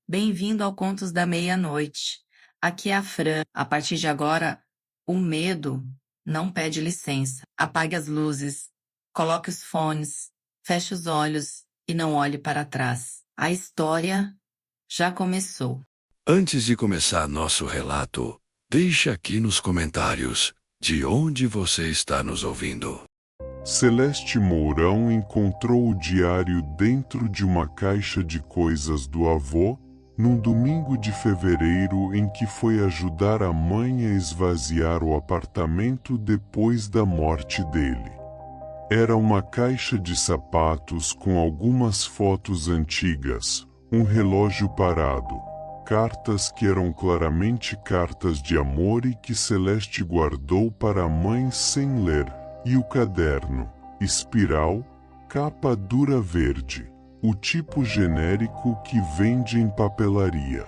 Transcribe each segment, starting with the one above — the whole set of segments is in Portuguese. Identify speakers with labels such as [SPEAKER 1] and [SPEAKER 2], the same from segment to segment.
[SPEAKER 1] Bem-vindo ao Contos da Meia-Noite. Aqui é a Fran. A partir de agora, o medo não pede licença. Apague as luzes, coloque os fones, feche os olhos e não olhe para trás. A história já começou.
[SPEAKER 2] Antes de começar nosso relato, deixe aqui nos comentários de onde você está nos ouvindo.
[SPEAKER 3] Celeste Mourão encontrou o diário dentro de uma caixa de coisas do avô, num domingo de fevereiro em que foi ajudar a mãe a esvaziar o apartamento depois da morte dele. Era uma caixa de sapatos com algumas fotos antigas, um relógio parado, cartas que eram claramente cartas de amor e que Celeste guardou para a mãe sem ler, e o caderno, espiral, capa dura verde, o tipo genérico que vende em papelaria.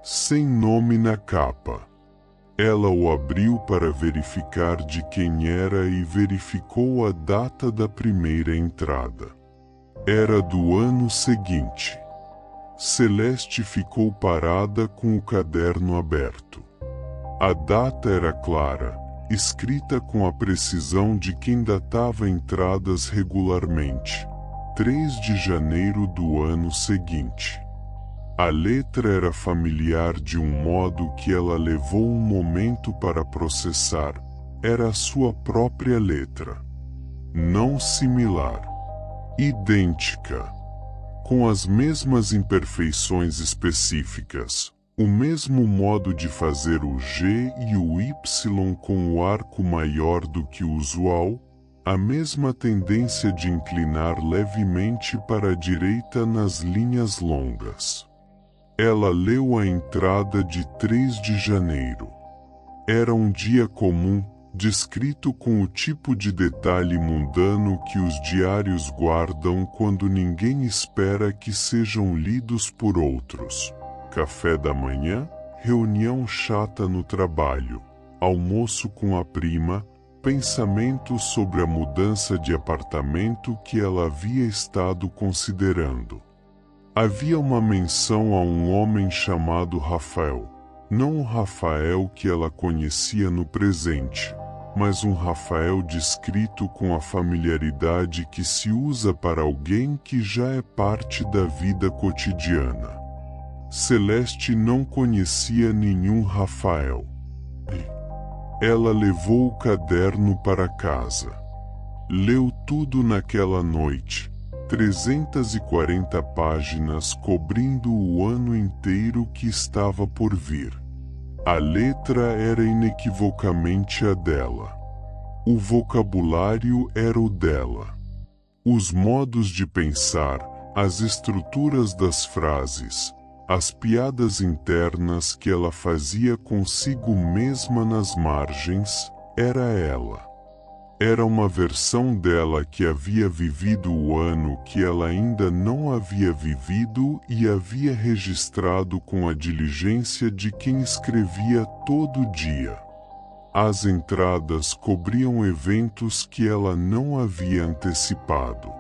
[SPEAKER 3] Sem nome na capa. Ela o abriu para verificar de quem era e verificou a data da primeira entrada. Era do ano seguinte. Celeste ficou parada com o caderno aberto. A data era clara, escrita com a precisão de quem datava entradas regularmente. 3 de janeiro do ano seguinte. A letra era familiar de um modo que ela levou um momento para processar. Era a sua própria letra. Não similar. Idêntica. Com as mesmas imperfeições específicas. O mesmo modo de fazer o G e o Y com o arco maior do que o usual. A mesma tendência de inclinar levemente para a direita nas linhas longas. Ela leu a entrada de 3 de janeiro. Era um dia comum, descrito com o tipo de detalhe mundano que os diários guardam quando ninguém espera que sejam lidos por outros. Café da manhã, reunião chata no trabalho, almoço com a prima, pensamento sobre a mudança de apartamento que ela havia estado considerando. Havia uma menção a um homem chamado Rafael. Não o Rafael que ela conhecia no presente, mas um Rafael descrito com a familiaridade que se usa para alguém que já é parte da vida cotidiana. Celeste não conhecia nenhum Rafael. Ela levou o caderno para casa. Leu tudo naquela noite. 340 páginas cobrindo o ano inteiro que estava por vir. A letra era inequivocamente a dela. O vocabulário era o dela. Os modos de pensar, as estruturas das frases, as piadas internas que ela fazia consigo mesma nas margens, era ela. Era uma versão dela que havia vivido o ano que ela ainda não havia vivido e havia registrado com a diligência de quem escrevia todo dia. As entradas cobriam eventos que ela não havia antecipado.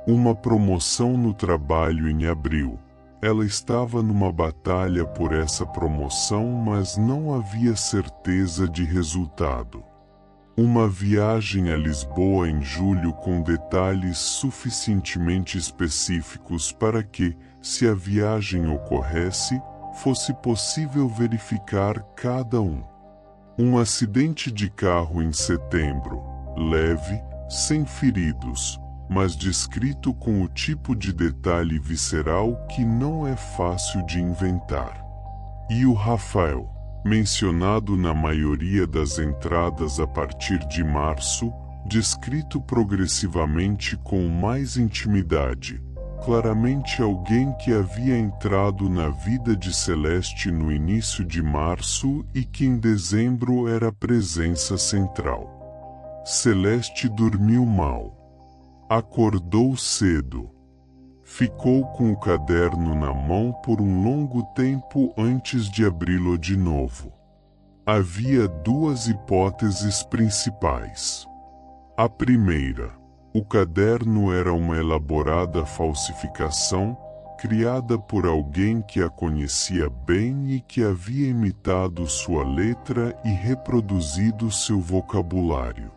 [SPEAKER 3] Uma promoção no trabalho em abril. Ela estava numa batalha por essa promoção, mas não havia certeza de resultado. Uma viagem a Lisboa em julho com detalhes suficientemente específicos para que, se a viagem ocorresse, fosse possível verificar cada um. Um acidente de carro em setembro, leve, sem feridos, mas descrito com o tipo de detalhe visceral que não é fácil de inventar. E o Rafael, mencionado na maioria das entradas a partir de março, descrito progressivamente com mais intimidade, claramente alguém que havia entrado na vida de Celeste no início de março e que em dezembro era a presença central. Celeste dormiu mal. Acordou cedo. Ficou com o caderno na mão por um longo tempo antes de abri-lo de novo. Havia 2 hipóteses principais. A primeira, o caderno era uma elaborada falsificação, criada por alguém que a conhecia bem e que havia imitado sua letra e reproduzido seu vocabulário.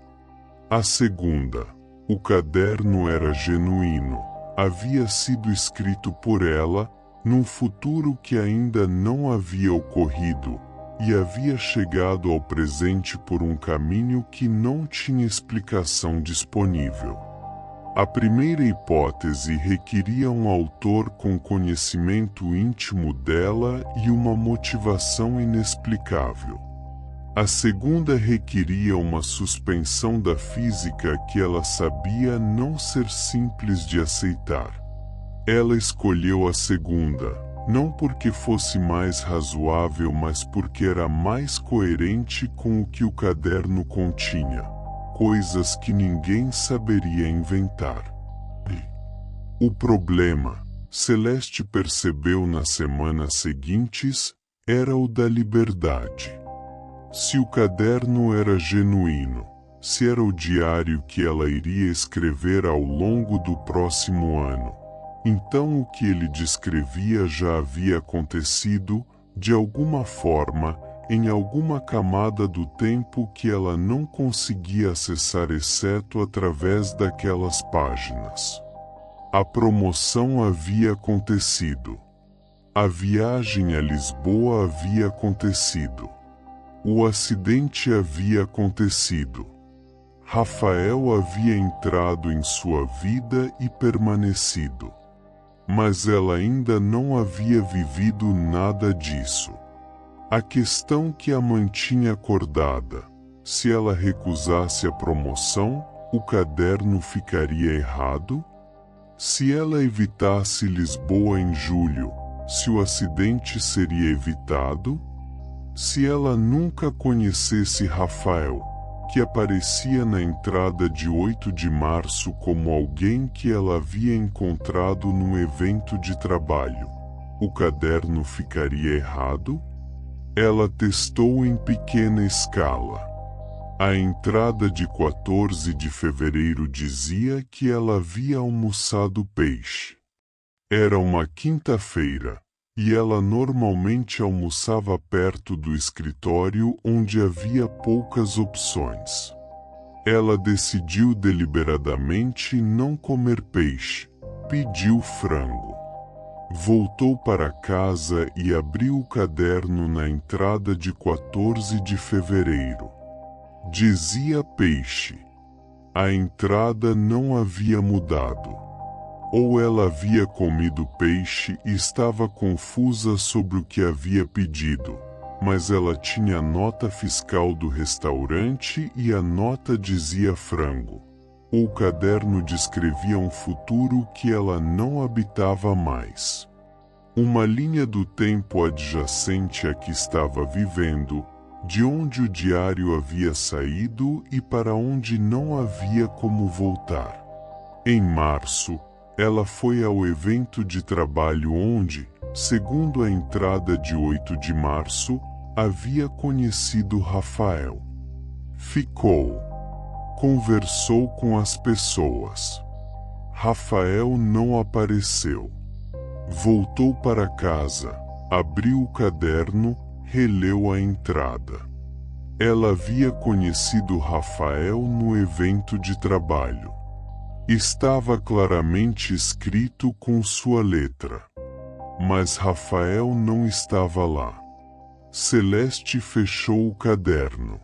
[SPEAKER 3] A segunda, o caderno era genuíno, havia sido escrito por ela, num futuro que ainda não havia ocorrido, e havia chegado ao presente por um caminho que não tinha explicação disponível. A primeira hipótese requeria um autor com conhecimento íntimo dela e uma motivação inexplicável. A segunda requeria uma suspensão da física que ela sabia não ser simples de aceitar. Ela escolheu a segunda, não porque fosse mais razoável, mas porque era mais coerente com o que o caderno continha, coisas que ninguém saberia inventar. O problema, Celeste percebeu nas semanas seguintes, era o da liberdade. Se o caderno era genuíno, se era o diário que ela iria escrever ao longo do próximo ano, então o que ele descrevia já havia acontecido, de alguma forma, em alguma camada do tempo que ela não conseguia acessar exceto através daquelas páginas. A promoção havia acontecido. A viagem a Lisboa havia acontecido. O acidente havia acontecido. Rafael havia entrado em sua vida e permanecido. Mas ela ainda não havia vivido nada disso. A questão que a mantinha acordada: se ela recusasse a promoção, o caderno ficaria errado? Se ela evitasse Lisboa em julho, se o acidente seria evitado? Se ela nunca conhecesse Rafael, que aparecia na entrada de 8 de março como alguém que ela havia encontrado num evento de trabalho, o caderno ficaria errado? Ela testou em pequena escala. A entrada de 14 de fevereiro dizia que ela havia almoçado peixe. Era uma quinta-feira, e ela normalmente almoçava perto do escritório onde havia poucas opções. Ela decidiu deliberadamente não comer peixe, pediu frango. Voltou para casa e abriu o caderno na entrada de 14 de fevereiro. Dizia peixe. A entrada não havia mudado. Ou ela havia comido peixe e estava confusa sobre o que havia pedido, mas ela tinha a nota fiscal do restaurante e a nota dizia frango. Ou o caderno descrevia um futuro que ela não habitava mais. Uma linha do tempo adjacente a que estava vivendo, de onde o diário havia saído e para onde não havia como voltar. Em março, ela foi ao evento de trabalho onde, segundo a entrada de 8 de março, havia conhecido Rafael. Ficou. Conversou com as pessoas. Rafael não apareceu. Voltou para casa, abriu o caderno, releu a entrada. Ela havia conhecido Rafael no evento de trabalho. Estava claramente escrito com sua letra. Mas Rafael não estava lá. Celeste fechou o caderno.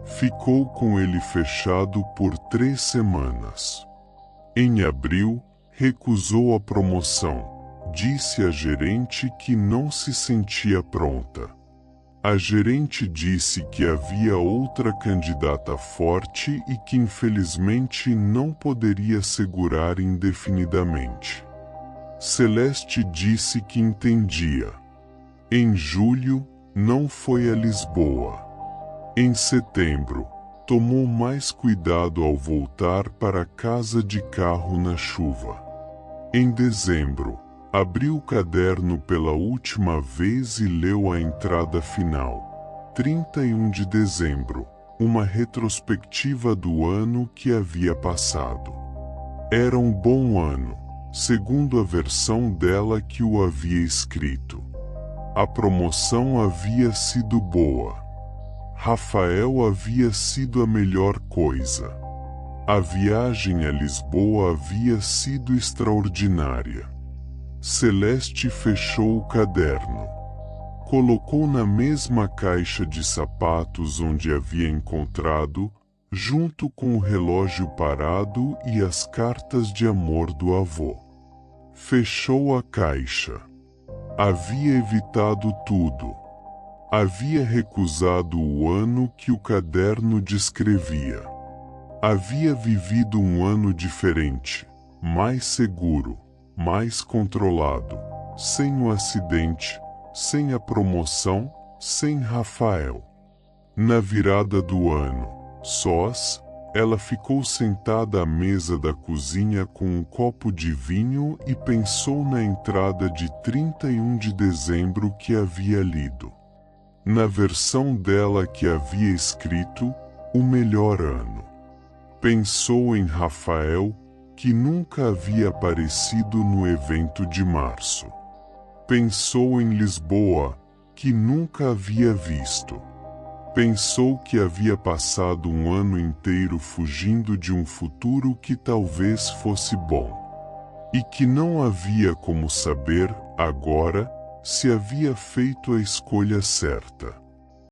[SPEAKER 3] Ficou com ele fechado por 3 semanas. Em abril, recusou a promoção. Disse à gerente que não se sentia pronta. A gerente disse que havia outra candidata forte e que infelizmente não poderia segurar indefinidamente. Celeste disse que entendia. Em julho, não foi a Lisboa. Em setembro, tomou mais cuidado ao voltar para casa de carro na chuva. Em dezembro, abriu o caderno pela última vez e leu a entrada final. 31 de dezembro, uma retrospectiva do ano que havia passado. Era um bom ano, segundo a versão dela que o havia escrito. A promoção havia sido boa. Rafael havia sido a melhor coisa. A viagem a Lisboa havia sido extraordinária. Celeste fechou o caderno. Colocou na mesma caixa de sapatos onde havia encontrado, junto com o relógio parado e as cartas de amor do avô. Fechou a caixa. Havia evitado tudo. Havia recusado o ano que o caderno descrevia. Havia vivido um ano diferente, mais seguro, mais controlado, sem o acidente, sem a promoção, sem Rafael. Na virada do ano, sós, ela ficou sentada à mesa da cozinha com um copo de vinho e pensou na entrada de 31 de dezembro que havia lido. Na versão dela que havia escrito, o melhor ano. Pensou em Rafael, que nunca havia aparecido no evento de março. Pensou em Lisboa, que nunca havia visto. Pensou que havia passado um ano inteiro fugindo de um futuro que talvez fosse bom. E que não havia como saber, agora, se havia feito a escolha certa.